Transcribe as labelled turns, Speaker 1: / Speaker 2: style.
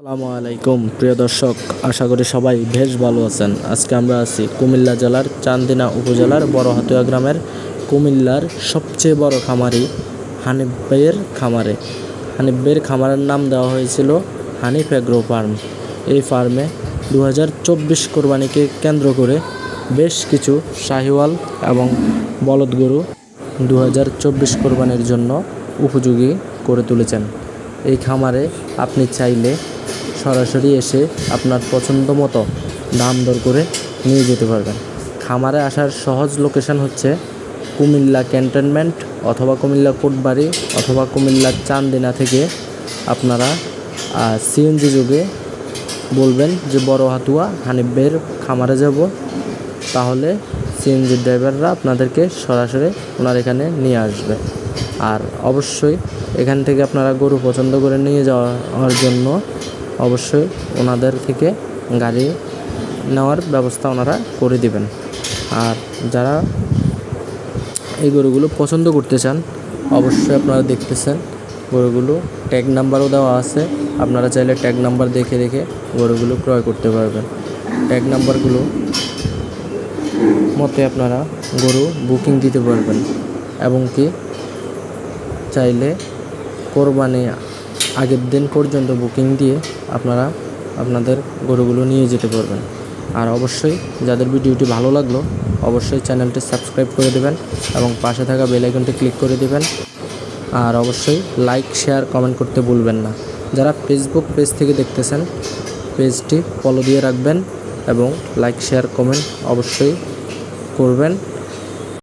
Speaker 1: আসসালামু আলাইকুম প্রিয় দর্শক, আশা করি সবাই বেশ ভালো আছেন। আজকে আমরা আছি কুমিল্লা জেলার চান্দিনা উপজেলার বড়হাতিয়া গ্রামের কুমিল্লার সবচেয়ে বড় খামারি হানিফ ভাইয়ের খামারে। হানিফ ভাইয়ের খামারের নাম দেওয়া হয়েছিল হানিফ এগ্রো ফার্ম। এই ফার্মে 2024 কোরবানিকে কেন্দ্র করে বেশ কিছু শাহিওয়াল এবং বলদ গরু 2024 কোরবানির জন্য উপযোগী করে তুলেছেন। এই খামারে আপনি চাইলে সরাসরি এসে আপনার পছন্দ মতো দাম দর করে নিয়ে যেতে পারবেন। খামারে আসার সহজ লোকেশন হচ্ছে কুমিল্লা ক্যান্টনমেন্ট অথবা কুমিল্লা কোটবাড়ি অথবা কুমিল্লার চান্দিনা থেকে আপনারা সিএনজি যোগে বলবেন যে বড়হাতুয়া হানিফ ভাইয়ের খামারে যাব, তাহলে সিএনজি ড্রাইভাররা আপনাদেরকে সরাসরি ওনার এখানে নিয়ে আসবে। আর অবশ্যই এখান থেকে আপনারা গরু পছন্দ করে নিয়ে যাওয়ার জন্য অবশ্যই ওনাদের থেকে গাড়ি নেওয়ার ব্যবস্থা ওনারা করে দিবেন। আর যারা এই গরুগুলো পছন্দ করতে চান, অবশ্যই আপনারা দেখতেছেন গরুগুলো ট্যাগ নাম্বারও দেওয়া আছে। আপনারা চাইলে ট্যাগ নাম্বার দেখে দেখে গরুগুলো ক্রয় করতে পারবেন। ট্যাগ নাম্বারগুলো মতে আপনারা গরু বুকিং দিতে পারবেন এবং কি চাইলে কোরবানি আগের দিন পর্যন্ত বুকিং দিয়ে আপনারা আপনাদের গরুগুলো নিয়ে যেতে পারবেন। আর অবশ্যই যাদের ভিডিওটি ভালো লাগলো অবশ্যই চ্যানেলটি সাবস্ক্রাইব করে দেবেন এবং পাশে থাকা বেল আইকনটি ক্লিক করে দেবেন। আর অবশ্যই লাইক শেয়ার কমেন্ট করতে ভুলবেন না। যারা ফেসবুক পেজ থেকে দেখতেছেন পেজটি ফলো দিয়ে রাখবেন এবং লাইক শেয়ার কমেন্ট অবশ্যই করবেন।